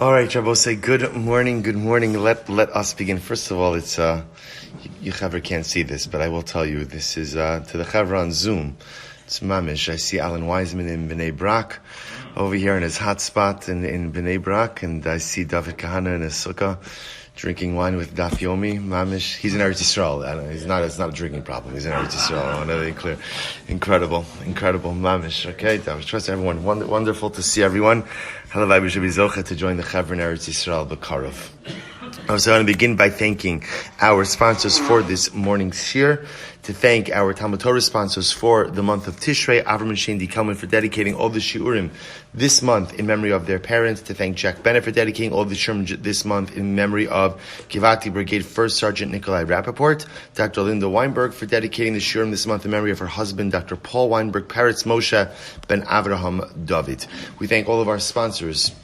All right, Rabbi, say good morning. Let us begin. First of all, it's you Chavra can't see this, but I will tell you, this is to the Chavra on Zoom. It's mamish. I see Alan Wiseman in Bnei Brak over here in his hot spot in Bnei Brak, and I see David Kahana in his sukkah drinking wine with Daf Yomi. Mamish. He's in Eretz Yisrael. It's not a drinking problem. He's in Eretz Yisrael. I want to be clear. Incredible. Mamish. Okay, David. Trust everyone. Wonderful to see everyone. Halavai we should be zocha to join the Chavra in Eretz Yisrael B'Karov. So I want to begin by thanking our sponsors for this morning's shir, to thank our Talmud Torah sponsors for the month of Tishrei, Avrem and Shaindy Kelman for dedicating all the shiurim this month in memory of their parents, to thank Jack Bennett for dedicating all the shiurim this month in memory of Givati Brigade First Sergeant Nikolai Rappaport, Dr. Linda Weinberg for dedicating the shiurim this month in memory of her husband, Dr. Paul Weinberg, Paretz Moshe Ben Avraham David. We thank all of our sponsors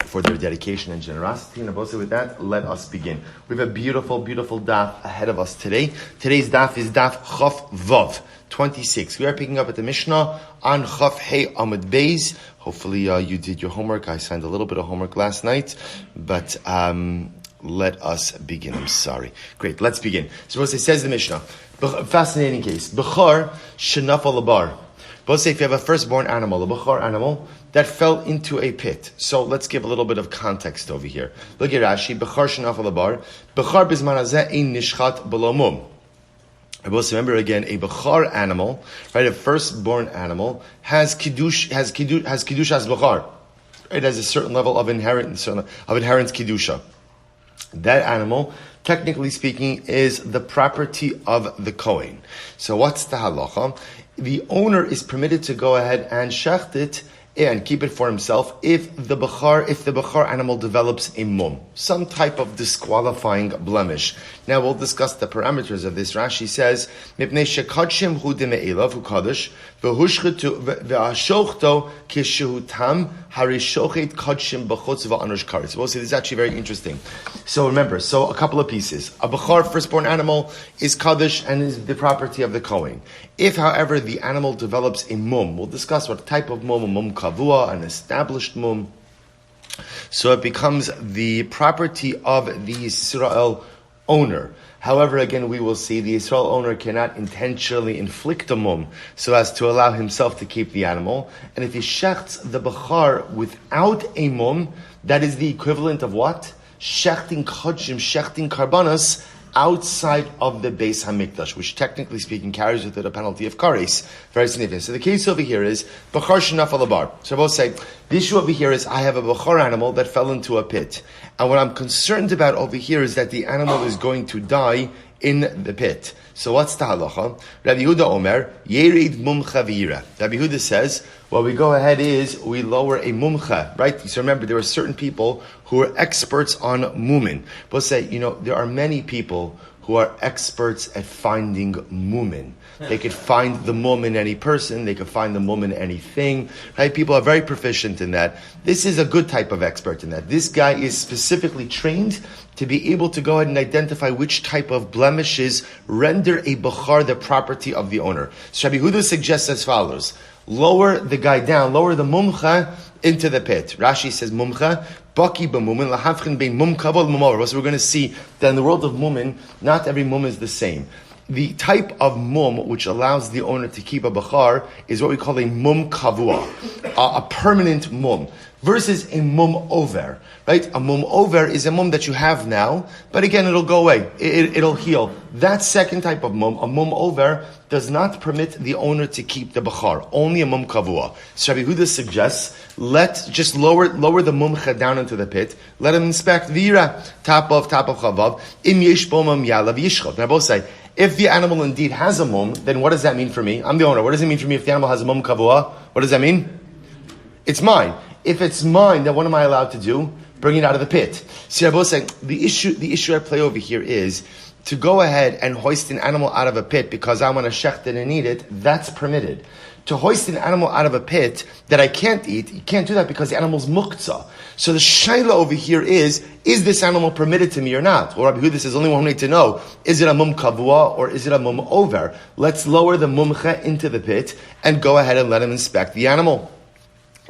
for their dedication and generosity. And also with that, let us begin. We have a beautiful daf ahead of us today. Today's daf is daf Chaf Vav 26. We are picking up at the Mishnah on Chaf Hey Amud Beis. Hopefully you did your homework. I signed a little bit of homework last night, but let us begin. I'm sorry. Great, let's begin. So it says the Mishnah, fascinating case. Bechar Shenaf Alabar. Both say if you have a firstborn animal, a Bechar animal, that fell into a pit. So let's give a little bit of context over here. Look at Rashi. Bechar shenaf alabar. Bechar bizman hazeh ein nishchat b'lo mum. I will remember again, a Bechar animal, right? A firstborn animal has kiddush as Bechar. It has a certain level of inheritance kiddusha. That animal, technically speaking, is the property of the Kohen. So what's the halacha? The owner is permitted to go ahead and shecht it and keep it for himself if the Bechar animal develops a mum, some type of disqualifying blemish. Now we'll discuss the parameters of this. Rashi says, "Mipnei shekadshim hu deme'elav hu kadosh v'hushchetu v'ashochto kishehutam harishochet kadshim b'chutz v'anush karetz." We'll see this is actually very interesting. So remember, a couple of pieces. A Bechar firstborn animal is kadosh and is the property of the Kohen. If, however, the animal develops a mum, we'll discuss what type of mum, a mum kavua, an established mum. So it becomes the property of the Yisrael owner. However, again, we will see the Yisrael owner cannot intentionally inflict a mum so as to allow himself to keep the animal. And if he shechts the Bechar without a mum, that is the equivalent of what? Shechting kodshim, shechting karbanos, outside of the Beis Hamikdash, which technically speaking carries with it a penalty of kares. Very significant. So the case over here is Bechar shenaf alabar. So I both say, the issue over here is I have a Bechar animal that fell into a pit. And what I'm concerned about over here is that the animal is going to die in the pit. So what's the halacha? Rabbi Yehuda Omer, Yerid mumcha v'yira. Rabbi Yehuda says, what we go ahead is we lower a mumcha, right? So remember, there are certain people who are experts on mumin. But say, there are many people who are experts at finding mumin. They could find the mum in any person, they could find the mum in anything, right? People are very proficient in that. This is a good type of expert in that. This guy is specifically trained to be able to go ahead and identify which type of blemishes render a Bechar the property of the owner. So Rabbi Yehuda suggests as follows: lower the guy down, lower the mumcha into the pit. Rashi says mumcha, baki b'mumin, lahavchin bein mum kavod mumover. So we're going to see that in the world of mumin, not every mum is the same. The type of mum which allows the owner to keep a Bechar is what we call a mum kavua, a permanent mum, versus a mum over, right? A mum over is a mum that you have now, but again, it'll go away. It'll heal. That second type of mum, a mum over, does not permit the owner to keep the Bechar, only a mum kavua. So Rabbi Yehuda suggests, just lower the mumcha down into the pit, let him inspect vira, top of chavav, im yesh bo mum yalav yishchot. Now both say, if the animal indeed has a mum, then what does that mean for me? I'm the owner. What does it mean for me if the animal has a mum kavua? What does that mean? It's mine. If it's mine, then what am I allowed to do? Bring it out of the pit. See, I'm both saying, the issue at play over here is to go ahead and hoist an animal out of a pit because I want to shecht it and eat it, that's permitted. To hoist an animal out of a pit that I can't eat, you can't do that because the animal's muktzah. So the shaila over here is this animal permitted to me or not? Well, Rabbi Yehuda says, only one way to know, is it a mum kavua or is it a mum over? Let's lower the mumcha into the pit and go ahead and let him inspect the animal.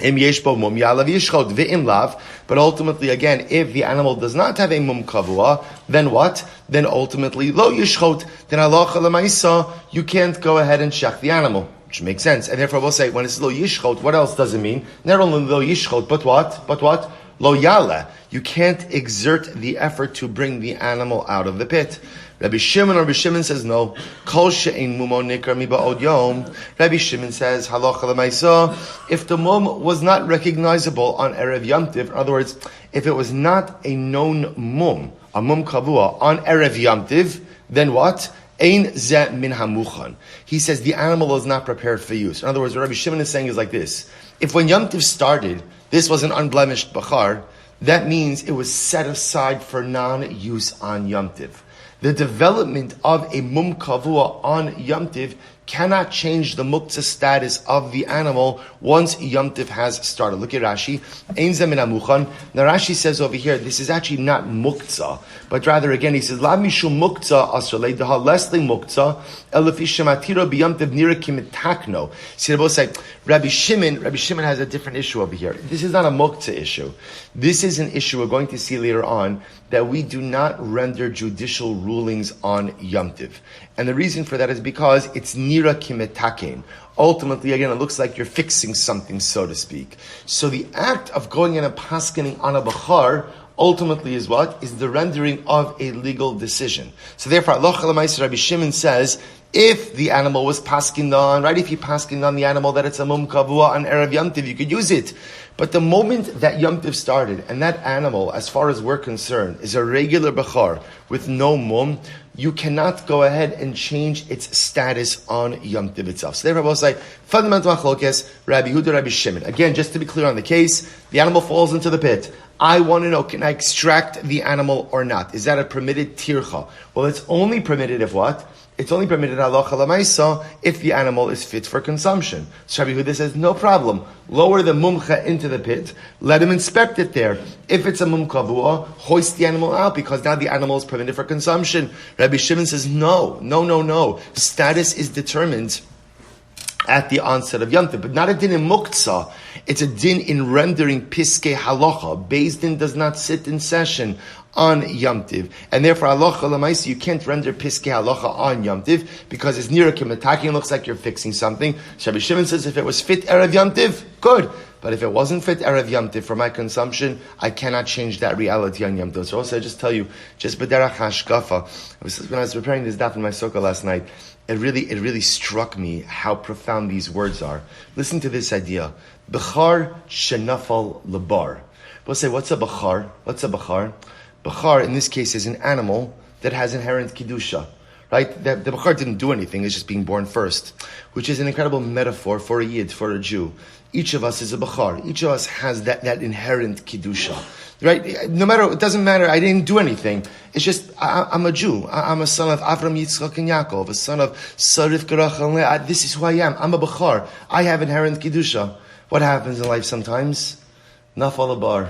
Im yesh bo mum ya'alav yishchot ve'im lav. But ultimately, again, if the animal does not have a mum kavua, then what? Then ultimately, lo yishchot. Then halacha l'maisa, you can't go ahead and shech the animal, which makes sense. And therefore, we'll say when it's lo yishchot, what else does it mean? Not only lo yishchot, but what? But what? Lo yala. You can't exert the effort to bring the animal out of the pit. Rabbi Shimon says no. Kol she'ein mumo nikar mi ba'od yom. Rabbi Shimon says halacha l'maisa. If the mum was not recognizable on erev Yom Tiv, in other words, if it was not a known mum, a mum kavua on erev Yom Tiv, then what? Ein ze min hamuchan. He says the animal is not prepared for use. In other words, what Rabbi Shimon is saying is like this: if when Yom Tiv started, this was an unblemished bachar, that means it was set aside for non-use on Yom Tiv. The development of a mum kavua on Yom Tiv cannot change the muktzah status of the animal once Yom Tiv has started. Look at Rashi. Ein ze min hamuchan. Now Rashi says over here, this is actually not muktzah, but rather again he says, La mishum muktzah asrei daha lesli muktzah elefi shematiro b'Yom Tiv nira kimitakno. See, Rabbi Shimon has a different issue over here. This is not a muktzah issue. This is an issue we're going to see later on, that we do not render judicial rulings on Yom Tiv. And the reason for that is because it's nira kimetaken. Ultimately, again, it looks like you're fixing something, so to speak. So the act of going in and paskening on a bachar ultimately is what? Is the rendering of a legal decision. So therefore, Halacha l'maisa, Rabbi Shimon says, if the animal was paskined on, right? If you paskined on the animal that it's a mum kavua on erev Yom Tiv, you could use it. But the moment that Yom Tiv started, and that animal, as far as we're concerned, is a regular bachar with no mum, you cannot go ahead and change its status on Yom Tiv itself. So therefore, we'll say, fundamental machlokes, Rabbi Yehuda, Rabbi Shimon. Again, just to be clear on the case, the animal falls into the pit. I want to know, can I extract the animal or not? Is that a permitted tircha? Well, it's only permitted if what? It's only permitted halacha l'maisa if the animal is fit for consumption. So Rabbi Yehuda says, no problem. Lower the mumcha into the pit. Let him inspect it there. If it's a mum kavua, hoist the animal out because now the animal is permitted for consumption. Rabbi Shimon says, no. Status is determined at the onset of Yom Tov, but not a din in muktzah. It's a din in rendering piskei halacha. Beis din does not sit in session on Yom Tiv, and therefore halacha l'maisa, you can't render piskei halacha on Yom Tiv because it's nira kimatakin, looks like you're fixing something. Rabbi Shimon says if it was fit erev Yom Tiv, good. But if it wasn't fit erev Yom Tiv for my consumption, I cannot change that reality on Yom Tov. So also I just tell you, just b'derach hashkafa, when I was preparing this daf in my sukkah last night, it really struck me how profound these words are. Listen to this idea. Bechar shenafal lebar. We'll say, what's a bechar? What's a bechar? Bechar, in this case, is an animal that has inherent kedusha. Right? The bechar didn't do anything, it's just being born first. Which is an incredible metaphor for a Yid, for a Jew. Each of us is a bechar. Each of us has that inherent kedusha. Right? No matter, it doesn't matter, I didn't do anything. It's just, I'm a Jew. I'm a son of Avraham, Yitzchak, and Yaakov, a son of Sarif, Rachel, and Leah. This is who I am. I'm a bechar. I have inherent kedusha. What happens in life sometimes? Nafal bar.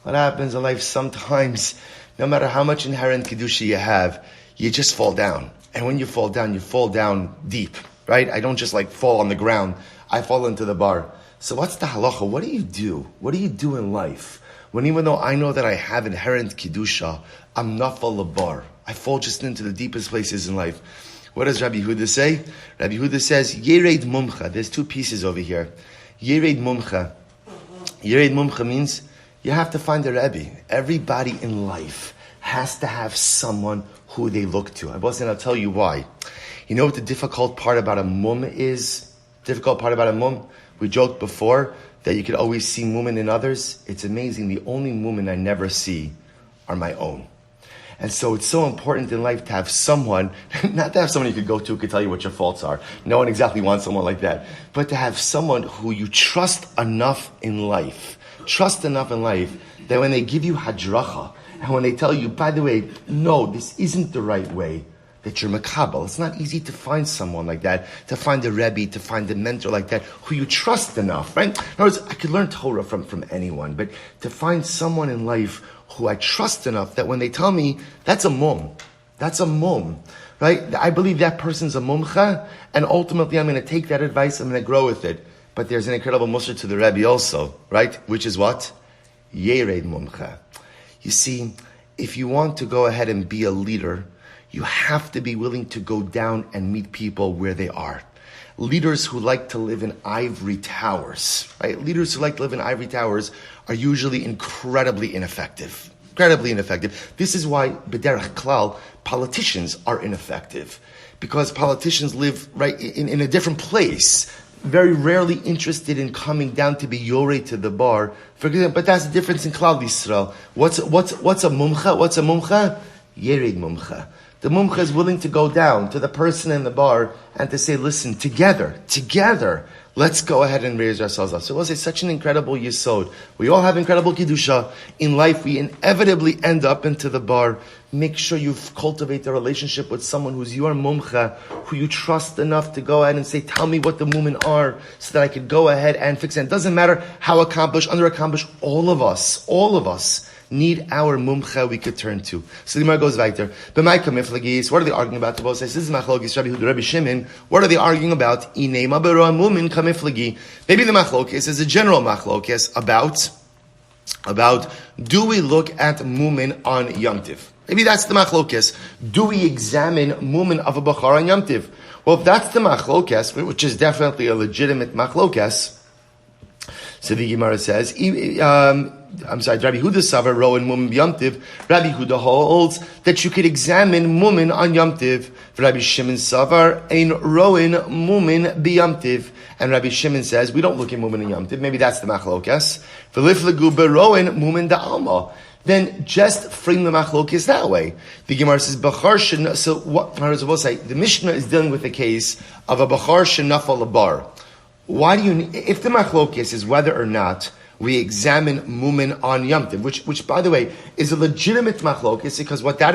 What happens in life sometimes, no matter how much inherent kedusha you have, you just fall down. And when you fall down deep, right? I don't just fall on the ground. I fall into the bar. So what's the halacha? What do you do? What do you do in life when even though I know that I have inherent kedusha, I'm nafal labar. I fall just into the deepest places in life. What does Rabbi Yehuda say? Rabbi Yehuda says, Yered mumcha. There's two pieces over here. Yered mumcha. Yered mumcha means you have to find a Rebbe. Everybody in life has to have someone who they look to. I'll tell you why. You know what the difficult part about a mum is? Difficult part about a mum? We joked before that you could always see mumen in others. It's amazing. The only mumen I never see are my own. And so it's so important in life to have someone, not to have someone you could go to who could tell you what your faults are. No one exactly wants someone like that. But to have someone who you trust enough in life. Trust enough in life that when they give you hadracha, and when they tell you, by the way, no, this isn't the right way, that you're makabel. It's not easy to find someone like that, to find a Rebbe, to find a mentor like that, who you trust enough, right? In other words, I could learn Torah from anyone, but to find someone in life who I trust enough that when they tell me, that's a mum, right? I believe that person's a mumcha, and ultimately I'm going to take that advice, I'm going to grow with it. but there's an incredible musar to the Rebbe also, right? Which is what? Yered mumcha. You see, if you want to go ahead and be a leader, you have to be willing to go down and meet people where they are. Leaders who like to live in ivory towers, right? Leaders who like to live in ivory towers are usually incredibly ineffective. Incredibly ineffective. This is why, b'derech klal, politicians are ineffective. Because politicians live right in a different place. Very rarely interested in coming down to be yoreh to the bar. For example, but that's the difference in Klal Yisrael. What's a mumcha? What's a mumcha? Yered mumcha. The mumcha is willing to go down to the person in the bar and to say, listen, together, let's go ahead and raise ourselves up. So we'll say such an incredible yesod. We all have incredible kedusha. In life, we inevitably end up into the bar. Make sure you cultivate a relationship with someone who's your mumcha, who you trust enough to go ahead and say, tell me what the mumen are, so that I could go ahead and fix it. It doesn't matter how accomplished, under-accomplished, all of us need our mumcha we could turn to. So the Gemara goes weiter. B'may kamiflagis, what are they arguing about? The boss says, this is machlokis Rabbi Huda Rabbi Shimon. What are they arguing about? Inei mabero mumin kamiflagi. Maybe the machlokis is a general machlokis about do we look at mumin on Yom Tiv? Maybe that's the machlokis. Do we examine mumin of a bachar on Yom Tiv? Well, if that's the machlokis, which is definitely a legitimate machlokis, so the Gemara says, Rabbi Huda Savar Rowan Mumin Yom Tiv. Rabbi Huda holds that you could examine Mumin on Yom Tiv. Rabbi Shimon Savar Ein Rowan Mumin B'Yom Tiv. And Rabbi Shimon says we don't look at Mumin on Yom Tiv. Maybe that's the machlokes. V'liflegu berowan Mumin Da'alma. Then just frame the machlokes that way. The Gemara says Bachar Shen. So what I will say, the Mishnah is dealing with the case of a Bachar Shenafal Labar. Why do you? If the machlokes is whether or not we examine mumin on Yom Tiv, which by the way is a legitimate machlokes, because what that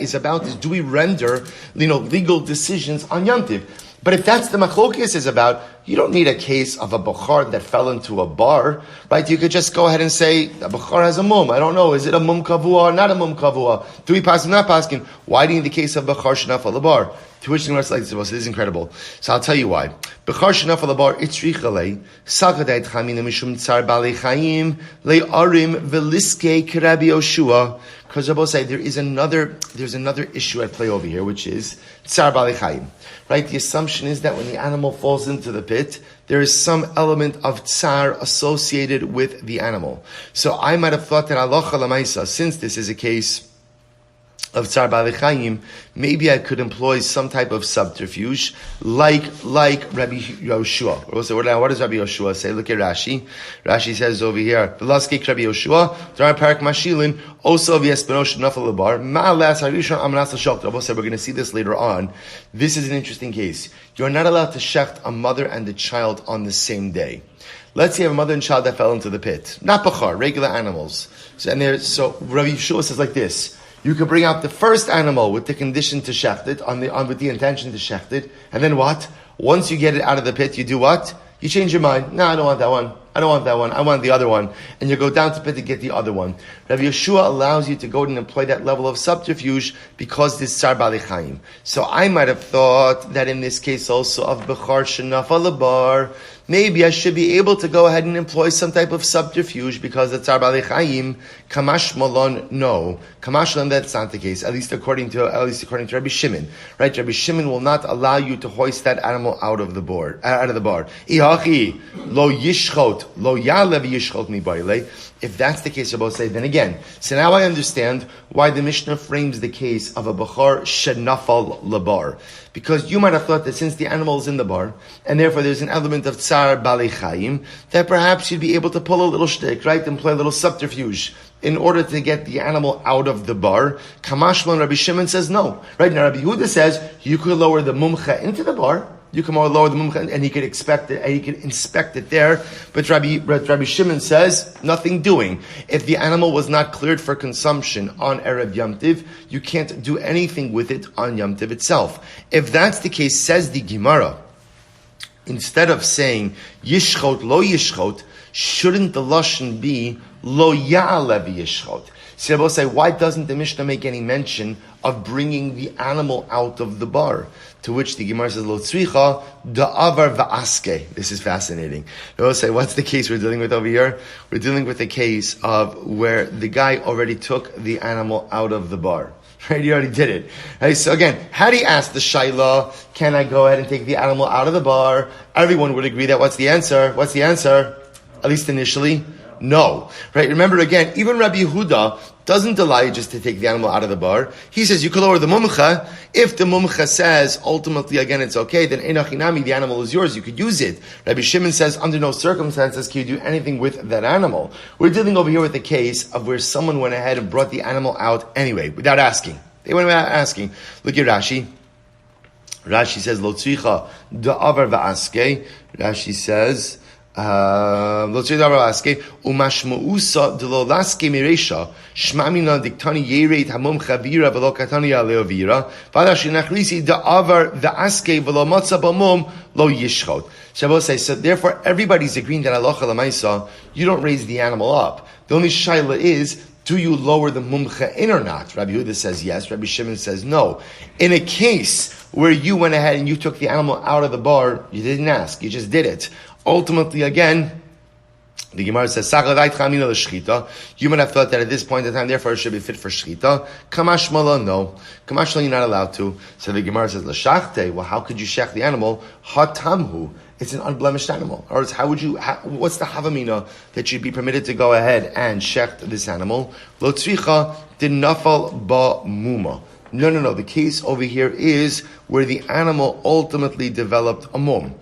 is about is do we render legal decisions on Yom Tiv? But if that's the machlokes is about, you don't need a case of a bachar that fell into a bar, right? You could just go ahead and say the bachar has a mum. I don't know, is it a mum kavua or not a mum kavua? Do we pass or not passing? Why do you need the case of bachar shenaf al bar? To which the Gemara says, this is incredible. So I'll tell you why. Bechar shenaf al bar itzrichalei sakadait chamina mishum tsar balei chaim le'arim veliske k'Rabbi Yoshua. Because Rabbi say there's another issue at play over here, which is tsar balei chaim. Right? The assumption is that when the animal falls into the pit, there is some element of tsar associated with the animal. So I might have thought that halacha l'maisa, since this is a case of tsar balei chaim, maybe I could employ some type of subterfuge, like Rabbi Yoshua. What does Rabbi Yoshua say? Look at Rashi. Rashi says over here, "V'laskik Rabbi Yoshua, Drar Parak Mashilin, also v'yespenosh nafal lebar ma'alas harishon amnas l'shocht." Rabbi said we're going to see this later on. This is an interesting case. You're not allowed to shecht a mother and a child on the same day. Let's say you have a mother and child that fell into the pit, not bachar, regular animals. So Rabbi Yoshua says like this. You could bring out the first animal with the condition to shecht it, with the intention to shecht it, and then what? Once you get it out of the pit, you do what? You change your mind. No, I don't want that one. I want the other one. And you go down to the pit to get the other one. Rabbi Yeshua allows you to go and employ that level of subterfuge because this tsar balei chaim. So I might have thought that in this case also of bechar shenafal lebar, maybe I should be able to go ahead and employ some type of subterfuge because the tsar balei chaim, kamash malon, no. Kamash malon, that's not the case, at least according to Rabbi Shimon. Right? Rabbi Shimon will not allow you to hoist that animal out of the bar. Ihachi, lo yishchot, lo yalev yishchot mi baile. If that's the case, Rabbi say, then again, so now I understand why the Mishnah frames the case of a bachar shenafal labar. Because you might have thought that since the animal is in the bar, and therefore there's an element of tsar balei chaim, that perhaps you'd be able to pull a little shtick, right? Employ a little subterfuge in order to get the animal out of the bar. Kamashman Rabbi Shimon says no. Right? Now Rabbi Yehuda says you could lower the mumcha into the bar. You can lower the mumcha and he could inspect it there. But Rabbi Shimon says, nothing doing. If the animal was not cleared for consumption on Erev Yom Tiv, you can't do anything with it on Yom Tiv itself. If that's the case, says the Gemara, instead of saying, Yishchot, lo Yishchot, shouldn't the lashon be lo ya'alev yishchot? So I will say, why doesn't the Mishnah make any mention of bringing the animal out of the bar? To which the Gemara says, lo tzricha da'avar va'aske. This is fascinating. I will say, what's the case we're dealing with over here? We're dealing with a case of where the guy already took the animal out of the bar. Right, he already did it. Right, so again, had he asked the Shaila, can I go ahead and take the animal out of the bar? Everyone would agree that what's the answer? What's the answer? At least initially, no. Right, remember again, even Rabbi Yehuda doesn't allow you just to take the animal out of the bar. He says you could lower the mumcha. If the mumcha says ultimately again it's okay, then enachinami, the animal is yours, you could use it. Rabbi Shimon says under no circumstances can you do anything with that animal. We're dealing over here with a case of where someone went ahead and brought the animal out anyway, without asking. They went without asking. Look at Rashi. Rashi says lo tzricha da'avar va'aske. Rashi says umashmausa delolaske miresha shmamina diktani yereit hamum chavira velo katani aleovira vadashinachrisi da'avar va'aske velo matza b'mum lo yishchot. Shabbos says, so therefore everybody's agreeing that halacha l'maisa you don't raise the animal up. The only shaila is, do you lower the mumcha in or not? Rabbi Yehuda says yes. Rabbi Shimon says no. In a case where you went ahead and you took the animal out of the bar, you didn't ask, you just did it. Ultimately, again, the Gemara says, you might have thought that at this point in time, therefore it should be fit for shchita. Kamashmala, no. Kamashmala, you're not allowed to. So the Gemara says, l'shachte, well, how could you shech the animal? Hatamhu. It's an unblemished animal. Or how would you, what's the havamina that you'd be permitted to go ahead and shecht this animal? Lo tzricha dinafal ba muma. No. The case over here is where the animal ultimately developed a mum.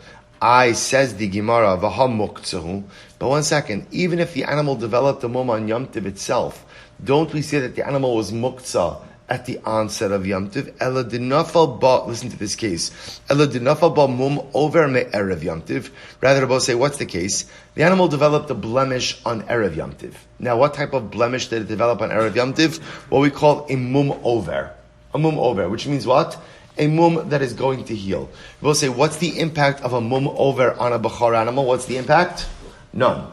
Says the Gemara, v'hamuktzahu. But one second, even if the animal developed a mum on Yom Tov itself, don't we say that the animal was muktzah at the onset of Yom Tov? Ela dinafal ba, listen to this case. Ela dinafal ba mum over me erev Yom Tov. Rather, both say, what's the case? The animal developed a blemish on erev Yom Tov. Now, what type of blemish did it develop on erev Yom Tov? What we call a mum over. A mum over, which means what? A mum that is going to heal. We'll say, what's the impact of a mum over on a bachar animal? What's the impact? None,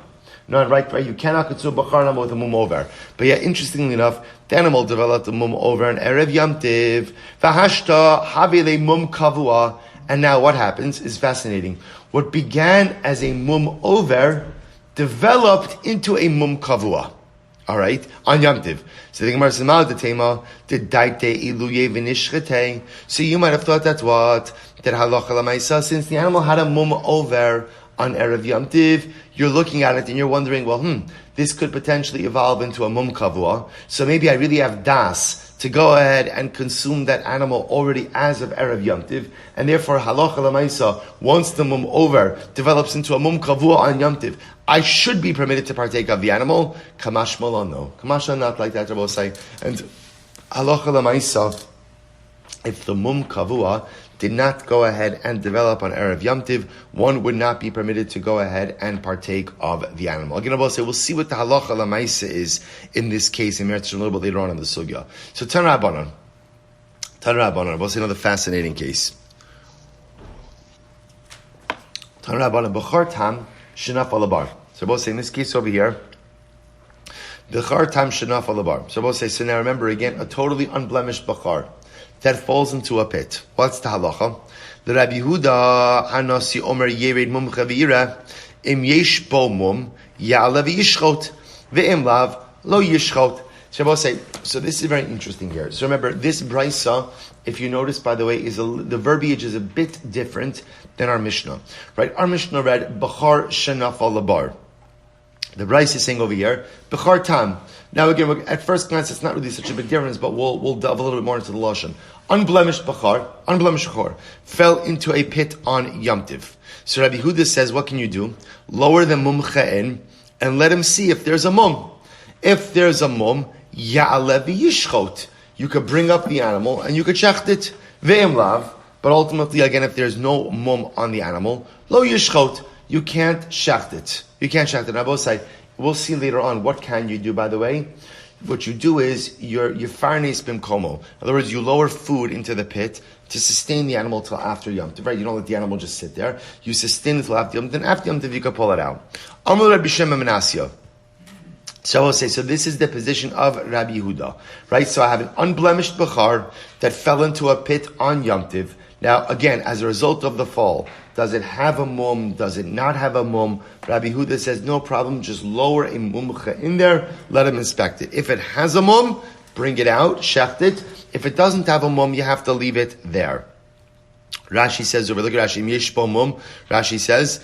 right? You cannot consume a bachar animal with a mum over. But yeah, interestingly enough, the animal developed a mum over an erev Yom Tiv. V'hashta havile mum kavua. And now what happens is fascinating. What began as a mum over developed into a mum kavua. All right, on Yom Tiv. So the Gemara says, so you might have thought that's what? That halacha l'maisa, since the animal had a mum over on Erev Yom Tiv, you're looking at it and you're wondering, well, this could potentially evolve into a mum kavua. So maybe I really have das to go ahead and consume that animal already as of Erev Yom Tiv, and therefore halacha l'maisa, once the mum over develops into a mum kavua on Yom Tiv, I should be permitted to partake of the animal. Kamashmala, no. Kamashmala, not like that, Rabbi say. And halacha l'maisa, if the mum kavua did not go ahead and develop on Erev Yom Tiv, one would not be permitted to go ahead and partake of the animal. Again, Rabbi say, we'll see what the halacha l'maisa is in this case in Meretz a little bit later on in the sugya. So Tanra Rabbanan, Rabbi say another fascinating case. Tanra Rabbanan, b'char tam shenaf alabar. So both say in this case over here, b'char tam shenaf alabar. So both say, so now remember again, a totally unblemished b'char that falls into a pit. What's the halacha? The Rabbi Yehuda Hanasi Omer Yered Mum Chavira Im Yesh Bo Mum Ya'ala V'Yishchot Ve'im Lav Lo Yishchot. So say, so this is very interesting here. So remember, this Beitzah, if you notice, by the way, the verbiage is a bit different than our Mishnah. Right? Our Mishnah read B'char Shenaf Alabar. The Beitzah is saying over here, B'char Tam. Now again, at first glance, it's not really such a big difference, but we'll delve a little bit more into the lashon. Unblemished bachar, fell into a pit on Yom Tiv. So Rabbi Yehuda says, what can you do? Lower the mumcha in and let him see if there's a mum. If there's a mum, ya'alev yishchot. You could bring up the animal and you could shecht it. Ve'im lav. But ultimately, again, if there's no mum on the animal, lo yishchot. You can't shecht it. You can't shecht it. On both sides. We'll see later on what can you do, by the way. what you do is you're farnes bimkomo. In other words, you lower food into the pit to sustain the animal till after Yom Tov, right? You don't let the animal just sit there. You sustain it till after Yom Tov, then after Yom Tov you can pull it out. Amar Rabbi Shimon ben Menasya. So I will say, so this is the position of Rabbi Yehuda, right? So I have an unblemished Bechar that fell into a pit on Yom Tov. Now, again, as a result of the fall, does it have a mum? Does it not have a mum? Rabbi Yehuda says, no problem, just lower a mumcha in there, let him inspect it. If it has a mum, bring it out, shecht it. If it doesn't have a mum, you have to leave it there. Rashi says, over, look at Rashi, Yesh bo mum. Rashi says,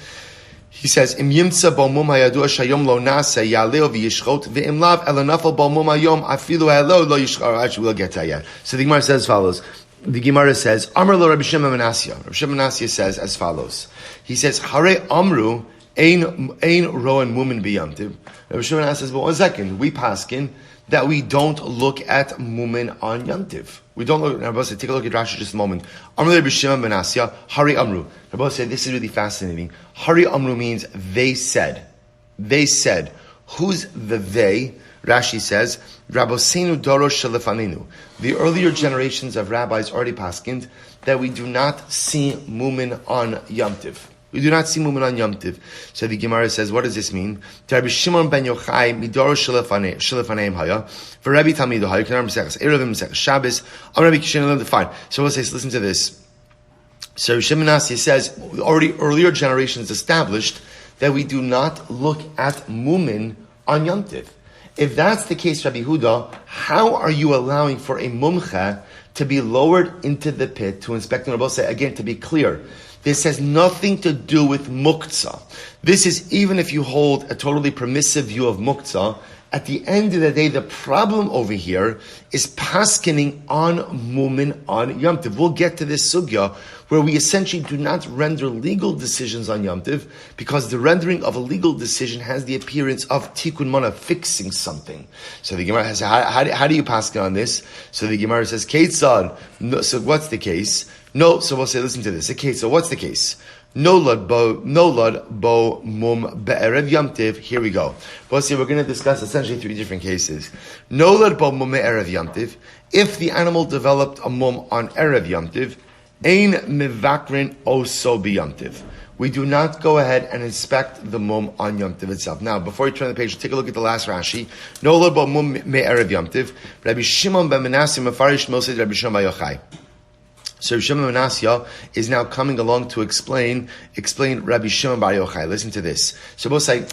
he says, Im yimtza bo mum hayadua shayom lo nasa yaleo v'yishchot v'im lav elanafal bo mum hayom afilu halo lo yishchot. Actually, we'll get to that yet. So the Gemara says as follows. The Gemara says, Amar lo Rabbi Shimon ben Menasya. Rabbi Shimon ben Menasya says as follows. He says, Hare amru ein roen mumin b'yamtiv. Rabbi Shimon ben Menasya says, but 1 second, we paskin that we don't look at mumin on yamtiv. We don't look. Rabbi said, take a look at Rashi just a moment. Amar lo Rabbi Shimon ben Menasya, Hare amru. Rabbi said, this is really fascinating. Hare amru means they said. They said. Who's the they? Rashi says, Rabosenu Doro Shelefaninu. The earlier generations of rabbis already paskined that we do not see mumin on Yom Tiv. We do not see mumin on Yom Tiv. So the Gemara says, what does this mean? Rabbi Shimon ben Yochai Midoro Shelefaneim Haya. For Rabbi Talmido Haya, Kenar Mesechus, Erevim Mesechus, Shabbos, Rabbi Kishin, fine. So we'll say, listen to this. So Rabbi Shimon Nasi says, already earlier generations established that we do not look at mumin on Yom Tiv. If that's the case, Rabbi Huda, how are you allowing for a mumcha to be lowered into the pit to inspect the Rabbi? Again, to be clear, this has nothing to do with muktzah. This is even if you hold a totally permissive view of muktzah. At the end of the day, the problem over here is paskening on mumin on Yom Tiv. We'll get to this sugya where we essentially do not render legal decisions on Yom Tiv because the rendering of a legal decision has the appearance of tikkun mana, fixing something. So the Gemara says, how do you pasken on this? So the Gemara says, Keitzad. No, so what's the case? No, so we'll say, listen to this. Okay, so what's the case? No lad bo mum be'erev Yom Tiv. Here we go. We'll see, we're going to discuss essentially 3 different cases. No lad bo mum be'erev Yom Tiv. If the animal developed a mum on erev Yom Tiv, ein mevakrin oso b'Yom Tiv. We do not go ahead and inspect the mum on Yom Tiv itself. Now, before you turn the page, take a look at the last Rashi. No lad bo mum be'erev Yom Tiv. Rabbi Shimon ben Menasya mefarish mosed Rabbi Shimon bar Yochai. So Shimon ben Menasya is now coming along to explain Rabbi Shimon bar Yochai. Listen to this. So both say,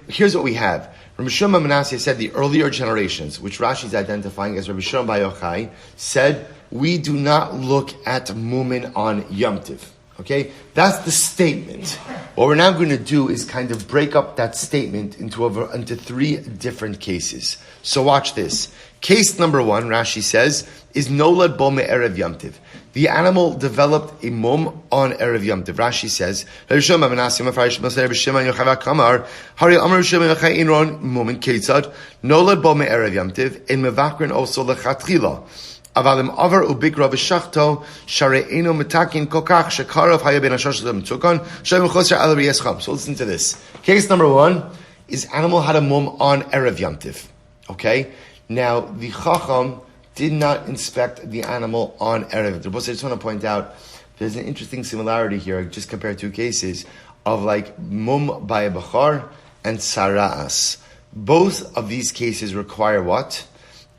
here's what we have. Rabbi Shimon ben Menasya said the earlier generations, which Rashi is identifying as Rabbi Shimon bar Yochai, said, we do not look at mumin on Yom Tiv. Okay? That's the statement. What we're now going to do is kind of break up that statement into 3 different cases. So watch this. Case number 1, Rashi says, is nolad bo me'erev Yom Tiv. The animal developed a mum on erev Yom Tiv. Rashi says, Rabbi Shimon ben Menasya mefarish mosed Rabbi Shimon Yochai v'kamar Hari Amar Shimon Yochai inron mumin keitzad nolad bo me'erev Yom Tiv in mevakrin also lechatchila. Avalim avar ubikra v'shachto shareinu metakin kokach shekarav haya ben hashosh l'mtukon shem chosher al riyescham. So listen to this. Case number 1 is animal had a mum on erev Yom Tiv. Okay? Now, the Chacham did not inspect the animal on Erev. I just want to point out, there's an interesting similarity here, just compare 2 cases, of like mum by a Bachar and Sara'as. Both of these cases require what?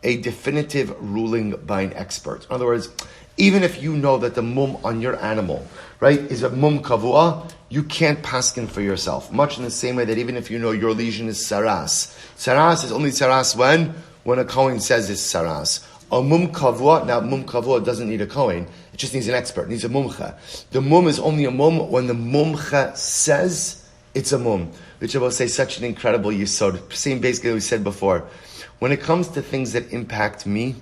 A definitive ruling by an expert. In other words, even if you know that the mum on your animal, right, is a mum kavua, you can't paskin for yourself. Much in the same way that even if you know your lesion is Saras. Saras is only Saras when a Kohen says it's Saras. A mum kavua, now mum kavua doesn't need a Kohen, it just needs an expert, it needs a mumcha. The mum is only a mum when the mumcha says it's a mum. Which I will say such an incredible yisod. Same basically we said before. When it comes to things that impact me,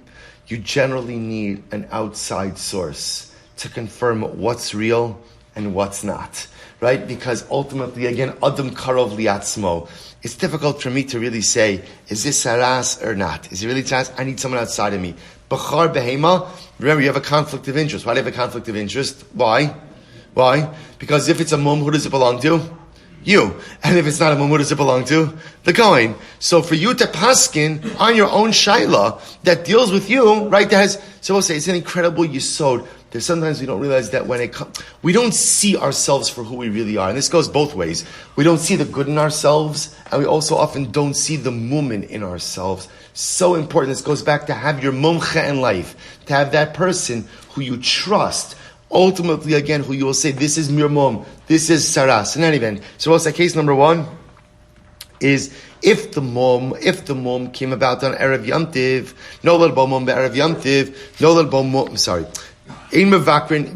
you generally need an outside source to confirm what's real and what's not. Right? Because ultimately, again, Adam Karov Liatzmo. It's difficult for me to really say, is this Saras or not? Is it really Saras? I need someone outside of me. Bachar Behema, remember you have a conflict of interest. Why do you have a conflict of interest? Why? Because if it's a mum, who does it belong to? You. And if it's not a mum, who does it belong to? The Kohen. So for you to paskin on your own shaila that deals with you, right, so we'll say it's an incredible yisod. There's sometimes we don't realize that when it comes, we don't see ourselves for who we really are. And this goes both ways. We don't see the good in ourselves, and we also often don't see the mumin in ourselves. So important. This goes back to have your mumcha in life, to have that person who you trust, ultimately, again, who you will say, this is mir mum, this is saras. In any event, so what's that case number one? Is if the mum came about on Erev Yom Tiv, no lel bo mum be'erev Yom Tiv, no lel bo mum, sorry, ein mevakrin,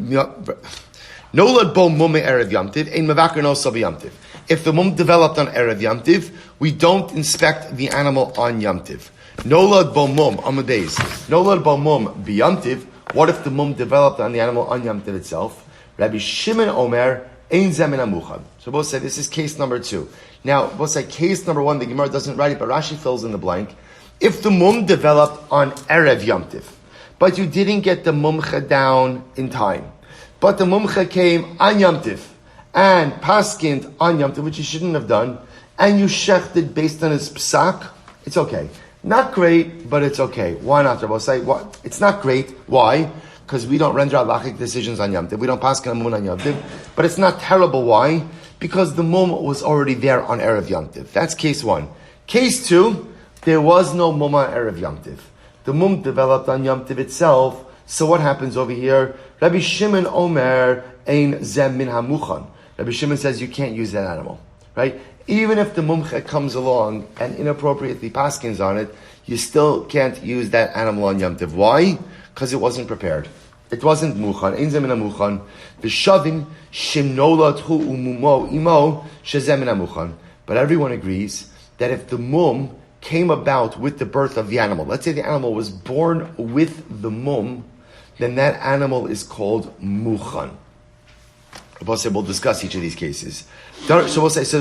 no lel bo mum be'erev Yom Tiv, ein mevakrin also be'Yom Tiv. If the mum developed on Erev Yom Tiv, we don't inspect the animal on Yom Tiv. No lel bo mum, on the days, no lel bo mum be'Yom Tiv. What if the mum developed on the animal on Yom Tiv itself? Rabbi Shimon Omer, ein zemin amuchan. So both say this is case number two. Now, both say case number one, the Gemara doesn't write it, but Rashi fills in the blank. If the mum developed on Erev Yom Tiv, but you didn't get the mumcha down in time, but the mumcha came on Yom Tiv, and paskind on Yom Tiv, which you shouldn't have done, and you shechted based on his psak, it's okay. Not great, but it's okay. Why not? Rabbi say, what? It's not great. Why? Because we don't render halachic decisions on Yom Tiv. We don't pass on Yom Tiv. But it's not terrible. Why? Because the mum was already there on Erev Yom Tiv. That's case one. Case two, there was no mum on Erev Yom Tiv. The mum developed on Yom Tiv itself. So what happens over here? Rabbi Shimon Omer ein zem min hamuchan. Rabbi Shimon says you can't use that animal. Right? Even if the mumcha comes along and inappropriately paskins on it, you still can't use that animal on Yom Tiv. Why? Because it wasn't prepared. It wasn't muchan. Ein zemin hamuchan. V'shavim shimnolat hu umumo imo shezemin hamuchan. But everyone agrees that if the mum came about with the birth of the animal, let's say the animal was born with the mum, then that animal is called muchan. We'll discuss each of these cases. So we'll say, so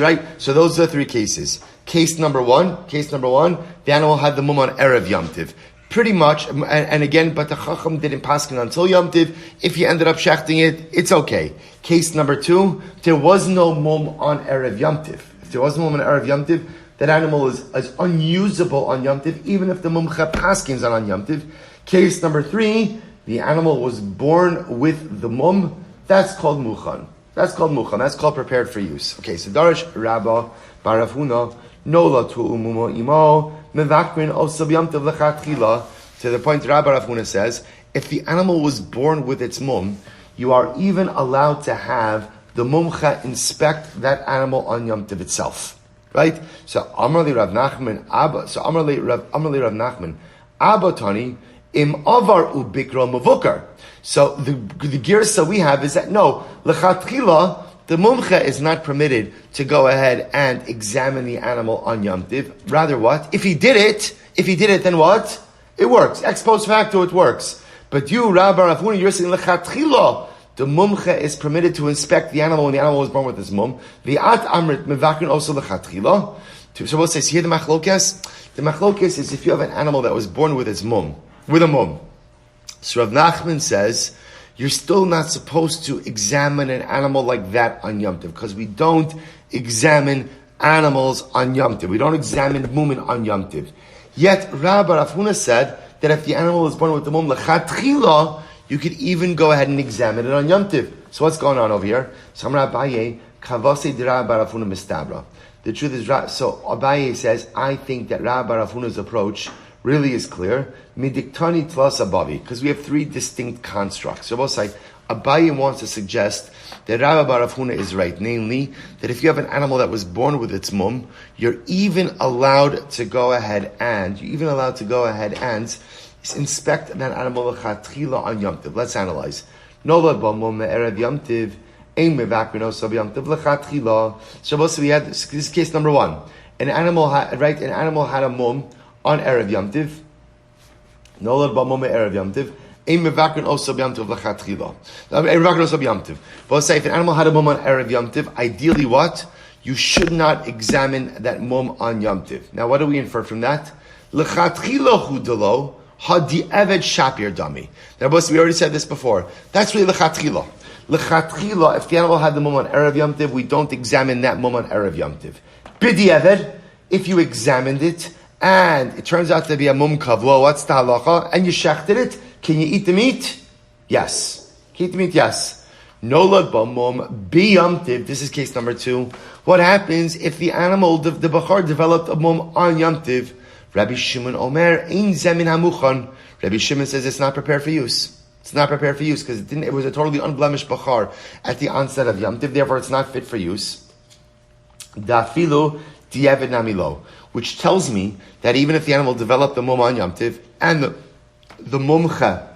those are the three cases. Case number one, the animal had the mum on Erev Yom Tiv. Pretty much, and again, but the Chacham didn't paskin until Yom Tiv. If you ended up shechting it, it's okay. Case number two, there was no mum on Erev Yom Tiv. If there was no mum on Erev Yom Tiv, that animal is unusable on Yom Tiv, even if the mumcha paskins on Yom Tiv. Case number three, the animal was born with the mum. That's called muchan. That's called prepared for use. Okay, so Darish Rabba Barafuna Nola tu umumo imo mevakrin osab Yom Tov lechatchila. To the point Rabba Barafuna says, if the animal was born with its mum, you are even allowed to have the mumcha inspect that animal on Yom Tov itself. Right? So Amarli Rav Nachman Abba. So Amarli Rav Nachman Abba Tani im avar ubikra mavukar. So the girsa we have is that no, lechatchila, the mumcha is not permitted to go ahead and examine the animal on Yom Tiv. Rather what? If he did it, then what? It works. Ex post facto, it works. But you, Rabbi Rafuni, you're saying lechatchila, the mumcha is permitted to inspect the animal when the animal was born with his mum. V'at amrit mevakrin also lechatchila. So we'll say, here the machlokes? The machlokes is if you have an animal that was born with its mum, with a mum. So Rav Nachman says, you're still not supposed to examine an animal like that on Yom Tov, because we don't examine animals on Yom Tov. We don't examine mumin on Yom Tov. Yet Rabbi Rav Huna said that if the animal was born with the mum, lechatchila, you could even go ahead and examine it on Yom Tov. So what's going on over here? So Abaye, kavase di Rabbi Rav Huna mistabra. The truth is, so Abaye says, I think that Rabbi Rav Huna's approach really is clear. Midiktani tlas abavi, because we have three distinct constructs. So both say Abaye wants to suggest that Rabbi Rav Huna is right, namely that if you have an animal that was born with its mum, you're even allowed to go ahead and inspect that animal lechatchila on Yom Tov. Let's analyze. Nolad b'mum me'erev Yom Tov, ein mevakrin osab Yom Tov lechatchila. So we had this is case number one. An animal had a mum on Erev Yom Tiv. Nolad b'mum me'erev Yom Tov, ein mevakrin osab Yom Tov lechatchila. Mevakrin osab Yom Tov. But say if an animal had a mum on Erev Yom Tiv, ideally what? You should not examine that mum on Yom Tiv. Now what do we infer from that? Lechatchila hu delo. Hadi Eved Shapir Dami. Now, we already said this before. That's really lechatchila. L'chatchila, if the animal had the mum on Erev Yom Tiv, we don't examine that mum on Erev Yom Tiv. B'di'evet, if you examined it, and it turns out to be a mum kavua, what's the halacha? And you shechted it, can you eat the meat? Yes. Can you eat the meat? Yes. Nolad b'mum b'yom tiv, this is case number 2. What happens if the animal, the bachar, developed a mum on Yom Tiv? Rabbi Shimon Omer, ein zemin hamuchan. Rabbi Shimon says it's not prepared for use. It's not prepared for use because it was a totally unblemished bachar at the onset of Yom Tiv, therefore it's not fit for use. Dafilu di'evet namilo, which tells me that even if the animal developed the mum on Yom Tiv and the mumcha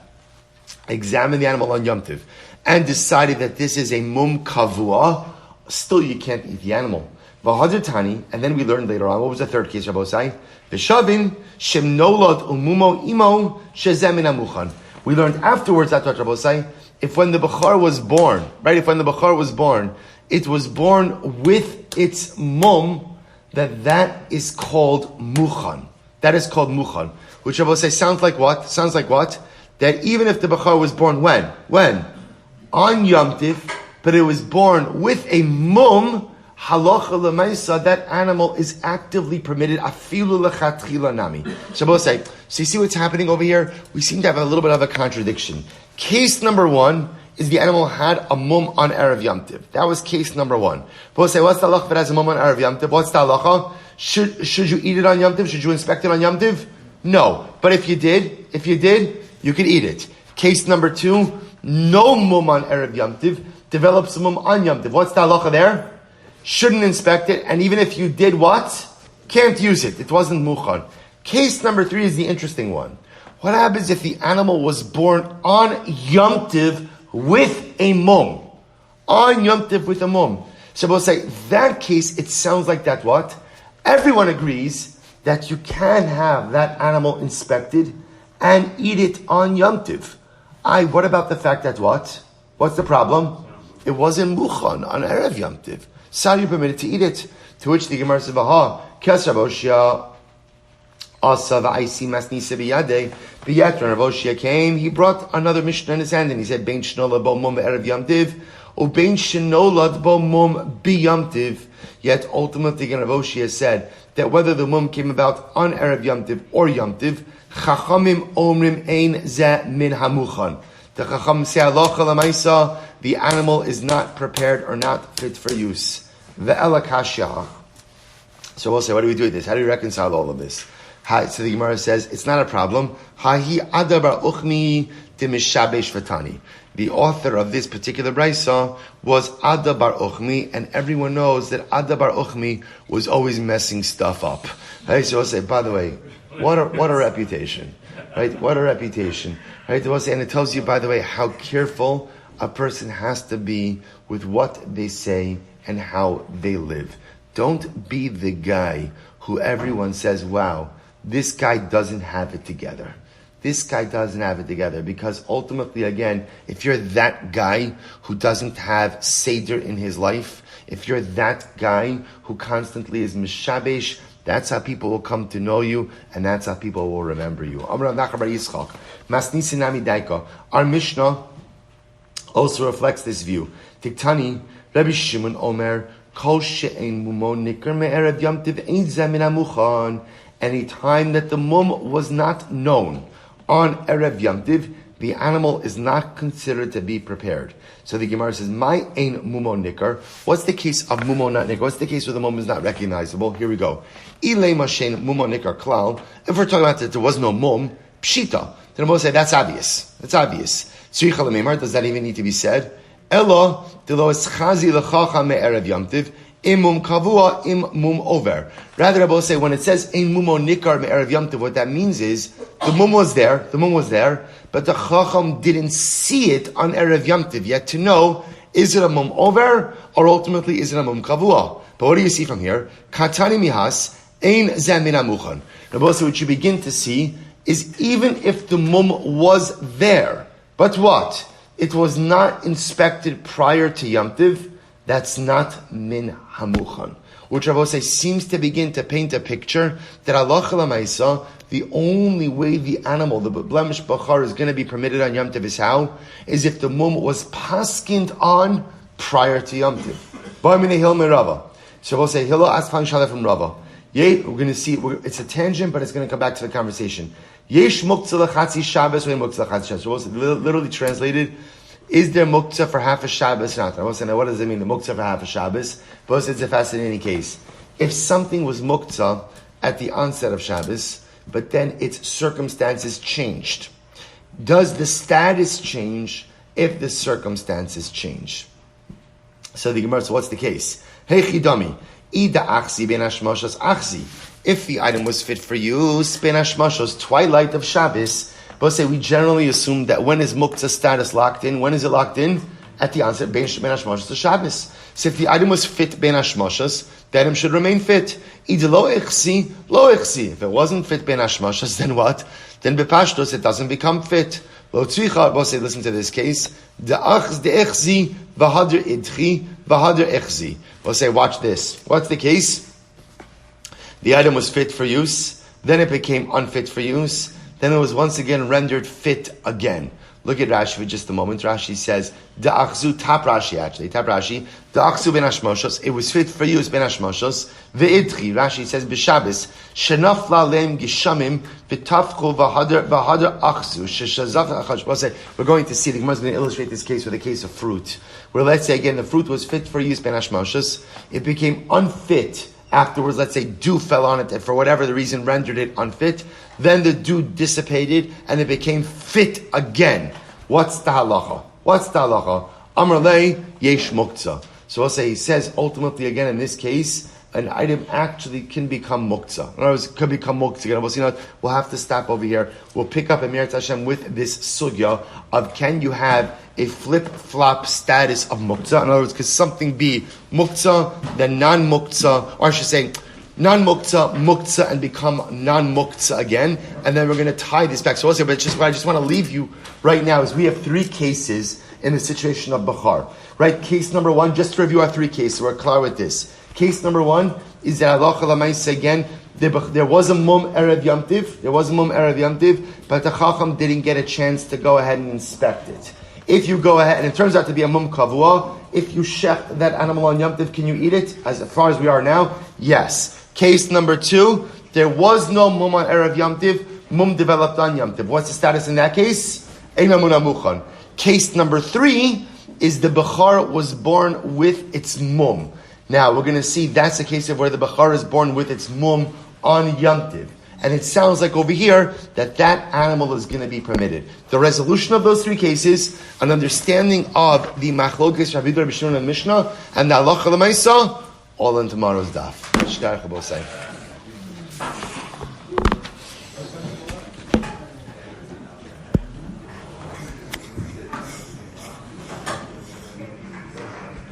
examined the animal on Yom Tiv and decided that this is a mum kavua, still you can't eat the animal. V'hadir and then we learned later on, what was the third case, Rabbi Osai? V'shavin shem nolad umumo imo shezemin amuchan. We learned afterwards, that's what Rabbi Osai, if when the bachar was born, right, if when the bachar was born, it was born with its mum, that is called muchan. That is called muchan. Which Rabbi Osai sounds like what? Sounds like what? That even if the bachar was born when? When? On Yom Tiv, but it was born with a mum, halacha l'maisa, that animal is actively permitted, afilu lechatchila nami. So you see what's happening over here? We seem to have a little bit of a contradiction. Case number 1 is the animal had a mum on Erev Yom Tiv. That was case number 1. What's the halacha if it has a mum on Erev Yom Tiv? What's the halacha? Should you eat it on Yom Tiv? Should you inspect it on Yom Tiv? No. But if you did, you could eat it. Case number 2, no mum on Erev Yom Tiv, develops a mum on Yom Tiv. What's the halacha there? Shouldn't inspect it, and even if you did what? Can't use it. It wasn't muchan. Case number 3 is the interesting one. What happens if the animal was born on Yom Tiv with a mum? On Yom Tiv with a mum. So we'll say, that case, it sounds like that what? Everyone agrees that you can have that animal inspected and eat it on Yom Tiv. What about the fact that what? What's the problem? It wasn't muchan on Erev Yom Tiv. So you're permitted to eat it. To which the Gemara says, "Aha, Kesraboshia Asa v'Aisi Masnisa b'Yadei." B'Yatron Ravoshia came. He brought another Mishnah in his hand, and he said, "Bein shnola bo mum erev Yom Tiv, or bein shnolad bo mum b'Yom Tiv." Yet ultimately, Ravoshia said that whether the mum came about on erev Yom Tiv or Yom Tiv, Chachamim omrim ein ze min hamuchan. The Chacham say halacha l'maisa, the animal is not prepared or not fit for use. Ve'ela kashya. So we'll say, what do we do with this? How do we reconcile all of this? So the Gemara says, it's not a problem. Hahi adabar uchmi demishabesh vatani. The author of this particular Beitzah was Ada Bar Uchmi, and everyone knows that Ada Bar Uchmi was always messing stuff up. Right? So we'll say, by the way, what a reputation. Right? What a reputation. Right? And it tells you, by the way, how careful a person has to be with what they say and how they live. Don't be the guy who everyone says, wow, this guy doesn't have it together. This guy doesn't have it together, because ultimately, again, if you're that guy who doesn't have Seder in his life, if you're that guy who constantly is mishabesh, that's how people will come to know you, and that's how people will remember you. Our Mishnah also reflects this view. Tiktani, Rabbi Shimon Omer, Kol she'ein mumo nikar me'erev Yom Tiv ein zeh min hamuchan. Any time that the mum was not known on Erev Yom Tiv, the animal is not considered to be prepared. So the Gemara says, "My ein mumo nikar." What's the case of mumo not nikar? What's the case where the mum is not recognizable? Here we go. Ilei mashen mumo nikar klal. If we're talking about that there was no mum, pshita. Then we'll say that's obvious. That's obvious. Tzricha l'meimar. Does that even need to be said? Elo delo eschazi lechacha me'erev Yom Tiv. Im mum kavua, im mum over. Rather, I will say, when it says ein mumo nikar me'erev Yom Tiv, what that means is the mum was there, but the chacham didn't see it on erev Yom Tiv yet to know, is it a mum over or ultimately is it a mum kavua? But what do you see from here? Katani mihas ein zeh min hamuchan. What you begin to see is even if the mum was there, but what? It was not inspected prior to Yom Tiv, that's not min hamuchan. which Rabbi say seems to begin to paint a picture that halacha l'maisa, the only way the animal, the blemish bachar, is going to be permitted on Yom Tov is how? Is if the mum was paskind on prior to Yom Tov. Ba'minei hil merava. So we'll say, Hilo asked Shaleh from Rava. We're going to see, it's a tangent, but it's going to come back to the conversation. Yesh muktzah lechatzi Shabbos, or muktzah lechatzi Shabbos. So we'll say, literally translated, is there muktzah for half a Shabbos or not? I will say, now what does it mean, the muktzah for half a Shabbos? But it's a fascinating case. If something was muktzah at the onset of Shabbos, but then its circumstances changed, does the status change if the circumstances change? So the Gemara, so what's the case? Hey chidami, ida achzi ben hashmashos achzi. If the item was fit for use, ben hashmashos, twilight of Shabbos, but say we generally assume that when is muktzah status locked in? When is it locked in? At the onset, ben hashmashos to Shabbos. So if the item was fit ben hashmashos, the item should remain fit. Ida lo echsi, lo echsi. If it wasn't fit ben hashmashos, then what? Then bepashtos, it doesn't become fit. Lo tzricha, we'll say, listen to this case. The achz de echzi, v'hader idchi, v'hader echzi. We'll say, watch this. What's the case? The item was fit for use, then it became unfit for use, then it was once again rendered fit again. Look at Rashi for just a moment. Rashi says, Da'achzu, top Rashi actually, Da'achzu ben hashmoshos, it was fit for use ben hashmoshos, ve'idchi, Rashi says, b'Shabbos, shenafla leim gishamim, v'tafchu v'hadar achzu, sheshazaf achash. We're going to see, the Gemara is going to illustrate this case with a case of fruit, where let's say again, the fruit was fit for use ben hashmoshos, it became unfit afterwards, let's say dew fell on it and for whatever the reason rendered it unfit, then the dew dissipated and it became fit again. What's the halacha? Amar lei yesh muktzah. So we'll say, he says ultimately again in this case, an item actually can become muktzah. In other words, it could become muktzah. Again, we'll have to stop over here. We'll pick up Emir Hashem with this sugya of can you have a flip-flop status of muktzah? In other words, could something be muktzah, then non-muktzah, or I should say, non-muktzah, muktzah, and become non-muktzah again, and then we're going to tie this back. So also, but just what I just want to leave you right now is we have three cases in the situation of Bachar. Right? Case number one, just to review our three cases, we're clear with this. Case number one is that halacha l'maisa again, there was a mum erev Yom Tiv, but the Chacham didn't get a chance to go ahead and inspect it. If you go ahead, and it turns out to be a mum kavua, if you shech that animal on Yom Tiv, can you eat it? As far as we are now, yes. Case number two, there was no mum on erev Yom Tiv, mum developed on Yom Tiv. What's the status in that case? Eina muna muchan. Case number three is the Bechar was born with its mum. Now, we're going to see that's the case of where the Bechar is born with its mum on Yom Tiv. And it sounds like over here that animal is going to be permitted. The resolution of those three cases, an understanding of the Machlokes, Rabbi Shimon and Mishnah, and the Halacha L'Maisa, all in tomorrow's daf.